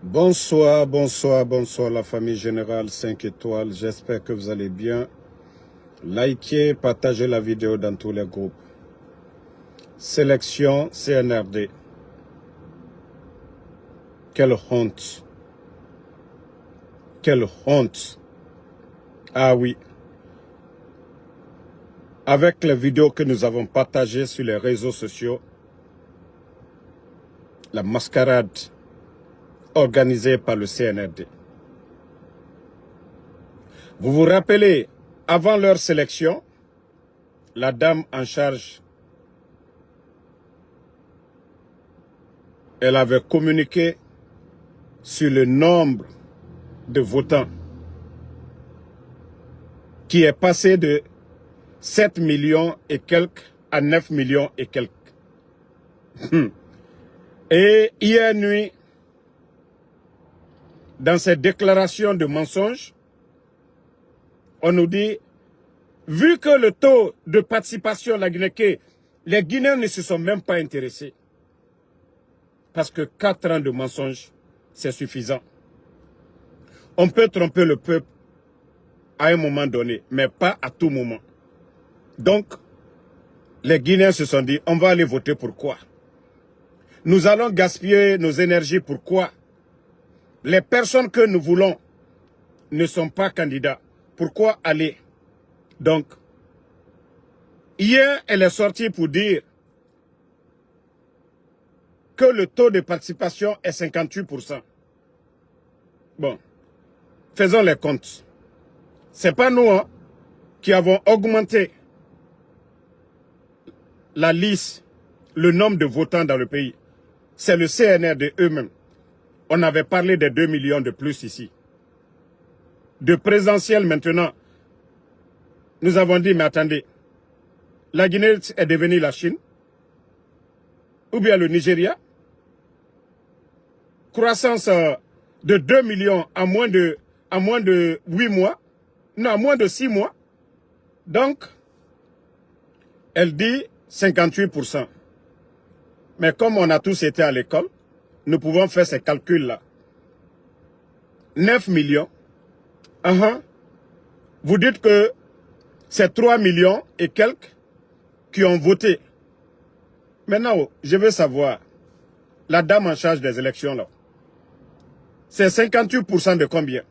Bonsoir, bonsoir, bonsoir la famille générale 5 étoiles. J'espère que vous allez bien. Likez, partagez la vidéo dans tous les groupes. Sélection CNRD. Quelle honte. Quelle honte. Ah oui. Avec les vidéos que nous avons partagées sur les réseaux sociaux, la mascarade organisée par le CNRD. Vous vous rappelez, avant leur sélection, la dame en charge, elle avait communiqué sur le nombre de votants qui est passé de 7 millions et quelques à 9 millions et quelques. Et hier nuit, dans cette déclaration de mensonge, on nous dit, vu que le taux de participation à la Guinée, les Guinéens ne se sont même pas intéressés. Parce que 4 ans de mensonge, c'est suffisant. On peut tromper le peuple à un moment donné, mais pas à tout moment. Donc, les Guinéens se sont dit, on va aller voter pour quoi? Nous allons gaspiller nos énergies pour quoi? Les personnes que nous voulons ne sont pas candidats. Pourquoi aller? Donc, hier, elle est sortie pour dire que le taux de participation est 58%. Bon, faisons les comptes. Ce n'est pas nous qui avons augmenté la liste, le nombre de votants dans le pays. C'est le CNRD eux-mêmes. On avait parlé des 2 millions de plus ici. De présentiel maintenant, nous avons dit, mais attendez, la Guinée est devenue la Chine, ou bien le Nigeria. Croissance de 2 millions à moins de 8 mois, non, à moins de 6 mois. Donc, elle dit 58%. Mais comme on a tous été à l'école, nous pouvons faire ces calculs-là. 9 millions. Vous dites que c'est 3 millions et quelques qui ont voté. Maintenant, je veux savoir, la dame en charge des élections, là, c'est 58% de combien?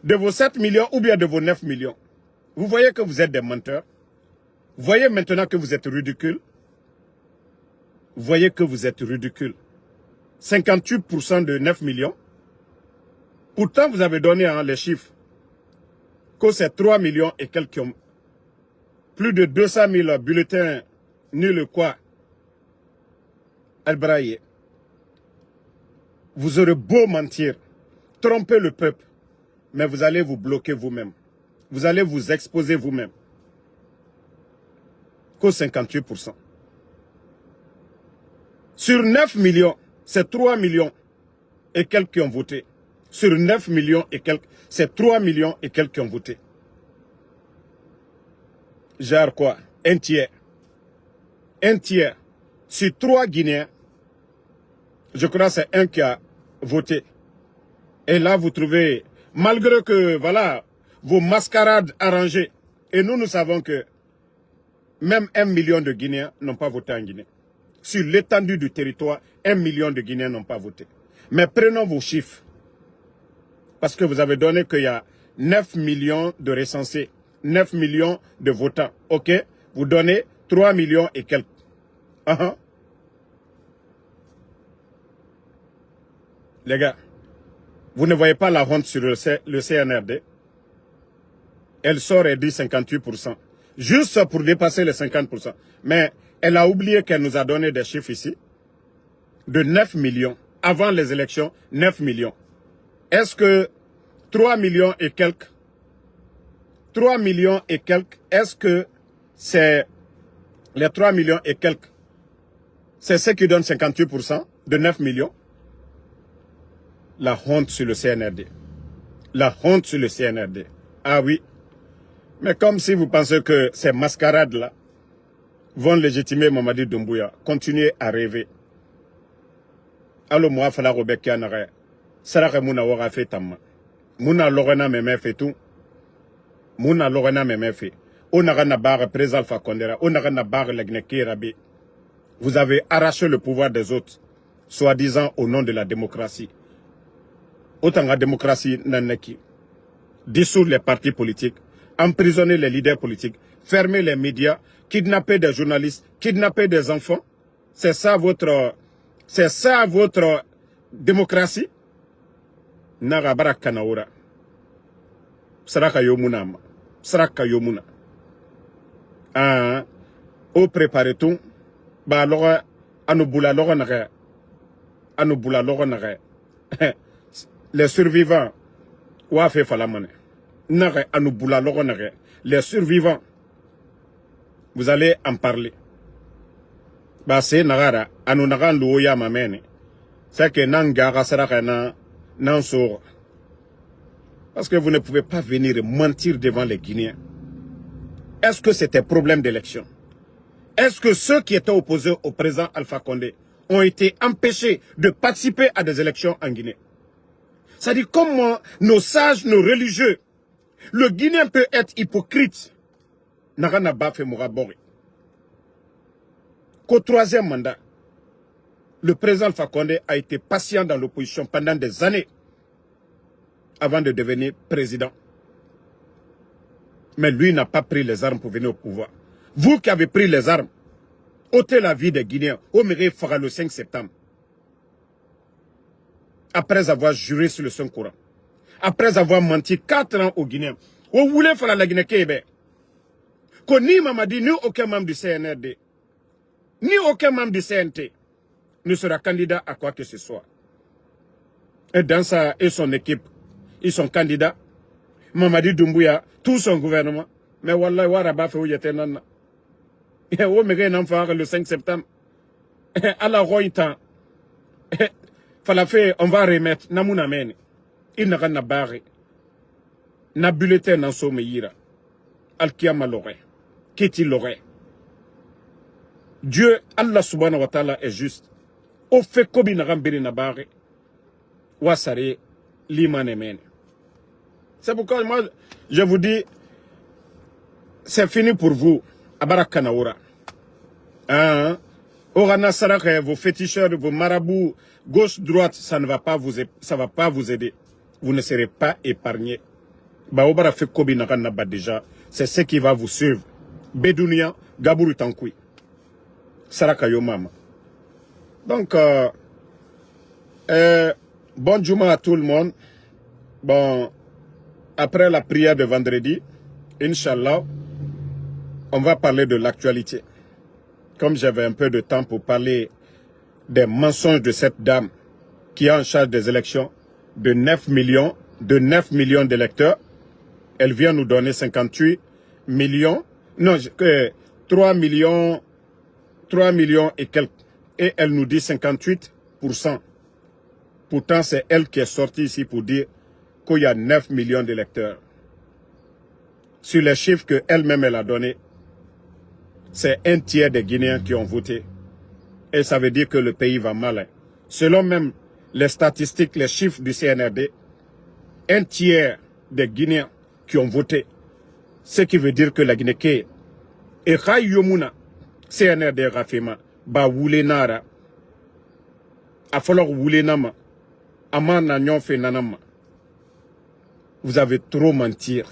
De vos 7 millions ou bien de vos 9 millions? Vous voyez que vous êtes des menteurs. Vous voyez maintenant que vous êtes ridicules. Vous voyez que vous êtes ridicules. 58% de 9 millions. Pourtant, vous avez donné les chiffres que c'est 3 millions et quelques qui ont plus de 200 000 bulletins nuls quoi. Elbraye. Vous aurez beau mentir, tromper le peuple, mais vous allez vous bloquer vous-même. Vous allez vous exposer vous-même. Que 58%. Sur 9 millions, c'est 3 millions et quelques qui ont voté. Sur 9 millions et quelques, c'est 3 millions et quelques qui ont voté. Genre quoi? Un tiers. Un tiers. Sur 3 Guinéens, je crois que c'est un qui a voté. Et là, vous trouvez, malgré que, voilà, vos mascarades arrangées, et nous savons que même 1 million de Guinéens n'ont pas voté en Guinée. Sur l'étendue du territoire, 1 million de Guinéens n'ont pas voté. Mais prenons vos chiffres. Parce que vous avez donné qu'il y a 9 millions de recensés, 9 millions de votants. OK? Vous donnez 3 millions et quelques. Les gars, vous ne voyez pas la honte sur le CNRD? Elle sort et dit 58%. Juste pour dépasser les 50%. Mais elle a oublié qu'elle nous a donné des chiffres ici. De 9 millions. Avant les élections, 9 millions. Est-ce que 3 millions et quelques, 3 millions et quelques, est-ce que c'est les 3 millions et quelques, c'est ce qui donne 58% de 9 millions? La honte sur le CNRD. La honte sur le CNRD. Ah oui. Mais comme si vous pensez que ces mascarades-là vont légitimer Mamadi Doumbouya, continuez à rêver. alo mo afala ko be kya na saraka muna wora fe tamma muna logana meme fe tout muna logana meme fe on a na barre président Alpha Condé on a na barre la Guinée Rabi. Vous avez arraché le pouvoir des autres soi-disant au nom de la démocratie. Autant la démocratie nanaki dissoudre les partis politiques, emprisonner les leaders politiques, fermer les médias, kidnapper des journalistes, kidnapper des enfants. C'est ça votre démocratie. Narabara kanaura. Saraka yomuna. Saraka yomuna. Ah, au préparer tout. Bah alors, anoubula l'oranare. Anoubula l'oranare. Les survivants. Ouafe falamane. Nare anoubula l'oranare. Les survivants. Vous allez en parler. Bah c'est nagara. Anonagan louya mamene. C'est que nangara saraka nan sort. Parce que vous ne pouvez pas venir mentir devant les Guinéens. Est-ce que c'était problème d'élection? Est-ce que ceux qui étaient opposés au président Alpha Condé ont été empêchés de participer à des élections en Guinée? C'est-à-dire comment nos sages, nos religieux, le Guinéen peut être hypocrite. Narana Bafé Mourabori. Qu'au troisième mandat, le président Alpha Condé a été patient dans l'opposition pendant des années avant de devenir président. Mais lui n'a pas pris les armes pour venir au pouvoir. Vous qui avez pris les armes, ôtez la vie des Guinéens, au mérite fera le 5 septembre. Après avoir juré sur le Saint-Coran. Après avoir menti 4 ans aux Guinéens. Vous voulez faire la Guinée Québec. Que ni Mamadi, ni aucun membre du CNRD, ni aucun membre du CNT ne sera candidat à quoi que ce soit. Et dans ça et son équipe, ils sont candidats. Mamadi Doumbouya, tout son gouvernement. Mais Wallah, Waraba fait où il était nan. Et où me n'en faire le 5 septembre. À la roïtan. Fala fait, on va remettre. Namouna mène. Il n'a pas barré. Na bulletin dans son meillira. Al-Kiyama l'aurait. Qu'est-il l'aurait? Dieu, Allah subhanahu wa ta'ala est juste. Au fait kobi na rambiri na barre. Wasare liman mène. C'est pourquoi moi, je vous dis, c'est fini pour vous. Abarakanaoura. Hein? Orana Sarake, vos féticheurs, vos marabouts, gauche, droite, ça ne va pas vous aider. Vous ne serez pas épargnés. Baobara fait Kobi Naranaba déjà. C'est ce qui va vous suivre. Bedounia, Gabourou Tankoui. Saraka Yomama. Donc, bon Juma à tout le monde. Bon, après la prière de vendredi, Inch'Allah, on va parler de l'actualité. Comme j'avais un peu de temps pour parler des mensonges de cette dame qui est en charge des élections de 9 millions d'électeurs, elle vient nous donner 58 millions, non, 3 millions et quelques. Et elle nous dit 58%. Pourtant, c'est elle qui est sortie ici pour dire qu'il y a 9 millions d'électeurs. Sur les chiffres qu'elle-même elle a donnés, c'est un tiers des Guinéens qui ont voté. Et ça veut dire que le pays va mal. Selon même les statistiques, les chiffres du CNRD, un tiers des Guinéens qui ont voté. Ce qui veut dire que la Guinée et Rayomuna, CNRD Rafema, ba wule nara, a falloir wule nama, amana nyon fe nanama. Vous avez trop mentir.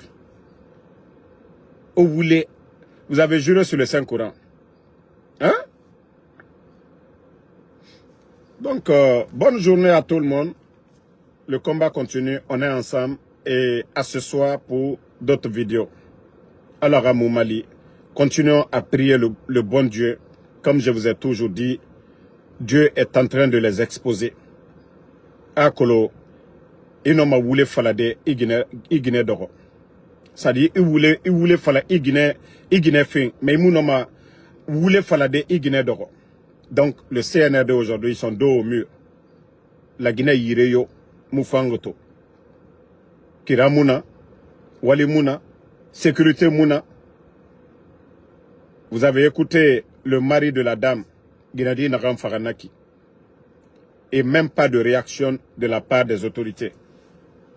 Vous avez juré sur le Saint-Coran. Hein? Donc, bonne journée à tout le monde. Le combat continue. On est ensemble. Et à ce soir pour d'autres vidéos. Alors, à Moumali, continuons à prier le bon Dieu. Comme je vous ai toujours dit, Dieu est en train de les exposer. Akolo, inoma voulait falade igine doro. C'est-à-dire, il voulait falade igine fin, mais il voulait falade igine doro. Donc, le CNRD aujourd'hui, ils sont dos au mur. La Guinée Yireyo, Moufangoto. Kira Mouna, Wali Mouna, Sécurité Mouna. Vous avez écouté le mari de la dame, Guinadi Naram Faranaki. et même pas de réaction de la part des autorités.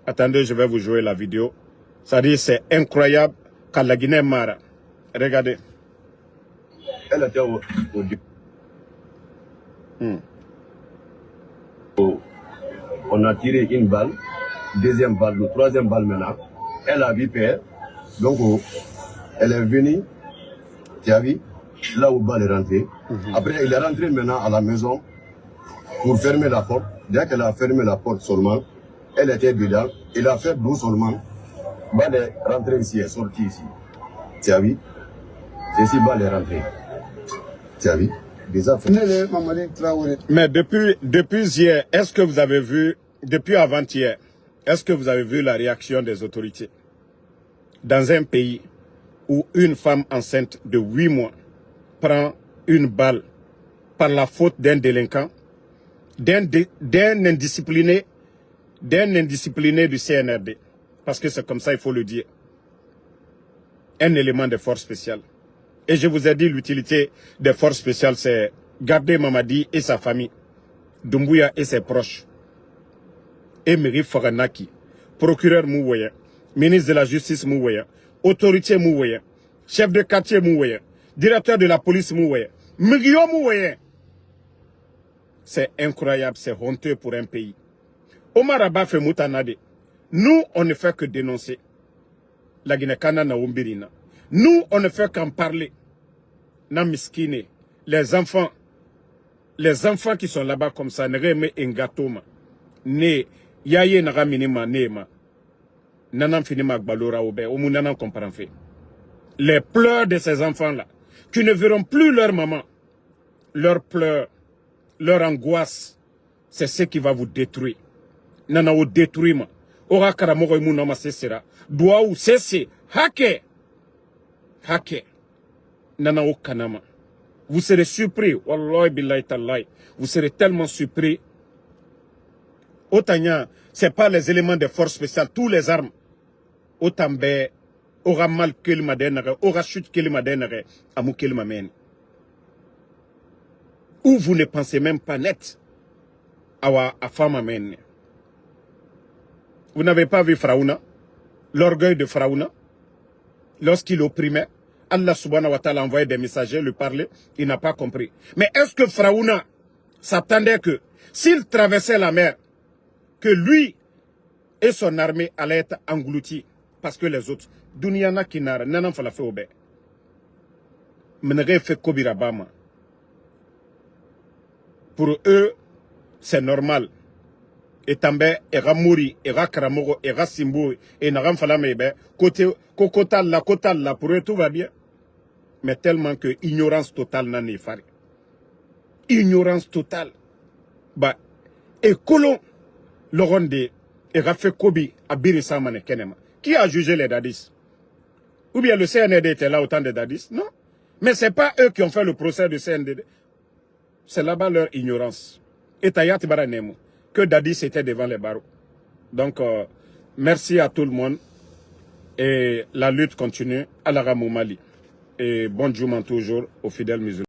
Attendez, je vais vous jouer la vidéo. Ça dit, c'est incroyable quand la Guinée Mara. Regardez. Elle était on a tiré une balle, deuxième balle, le troisième balle maintenant. Elle a vu peur. Donc, elle est venue, tu as vu, là où balle est rentrée. Après, elle est rentrée maintenant à la maison pour fermer la porte. Dès qu'elle a fermé la porte seulement, elle était dedans. Elle a fait doucement. Balle est rentrée ici, elle est sortie ici. Tu as vu? C'est ici, balle est rentrée. Tu as vu? Mais depuis hier, est-ce que vous avez vu, depuis avant-hier, est-ce que vous avez vu la réaction des autorités? Dans un pays où une femme enceinte de 8 mois prend une balle par la faute d'un délinquant, d'un indiscipliné du CNRD, parce que c'est comme ça, il faut le dire, un élément de force spéciale. Et je vous ai dit, l'utilité des forces spéciales, c'est garder Mamadi et sa famille, Doumbouya et ses proches, Emery Faganaki, procureur Mououya, ministre de la Justice Mououya, autorité Mououya, chef de quartier Mououya, directeur de la police Mououya, Migio Mououya. C'est incroyable, c'est honteux pour un pays. Omar Abba fait Moutanade. Nous, on ne fait que dénoncer la Guinée-Kana na Umbirina. Nous, on ne fait qu'en parler. Namiskine, les enfants qui sont là-bas comme ça, ne remet un gâteau. Ne, yaye naga minima nema. Nanam finima gbalora oube, omu nanam comprend fait. Les pleurs de ces enfants-là, qui ne verront plus leur maman, leurs pleurs, leur angoisse, c'est ce qui va vous détruire. Nana vous détruire. Ora karamogo imunama sesera. Doa ou sese. Hake. Hake. Nana o kanama. Vous serez surpris. Wallahi billahi tallahi. Vous serez tellement surpris. Otanya, c'est pas les éléments de force spéciale, tous les armes. Otambe, aura mal kelma denare, aura chute kelma denare, amu kelma men. Ou vous ne pensez même pas net. Awa afama men. Vous n'avez pas vu Faraouna, l'orgueil de Faraouna, lorsqu'il opprimait, Allah subhanahu wa ta'ala envoyait des messagers lui parler, il n'a pas compris. Mais est-ce que Faraouna s'attendait que, s'il traversait la mer, que lui et son armée allaient être engloutis, parce que les autres, Dunyana Kinara, Nanan Falafé Obe, Menere fait Kobirabama. Pour eux, c'est normal. Et tambe era mouri era karamogo era simbo et n'aram falamebe côté kokotal la pour eux tout va bien, mais tellement que ignorance totale n'en est faré, ignorance totale. Bah et colon le rondé era fait kobi à Birissa Mane Kenema. Qui a jugé les dadis? Ou bien le CND était là au temps des dadis? Non, mais c'est pas eux qui ont fait le procès du CND. C'est là-bas leur ignorance. Et Tayat Baranemo. Que Dadis était devant les barreaux. Donc, merci à tout le monde. Et la lutte continue à la Ramou Mali. Et bon Djouman toujours aux fidèles musulmans.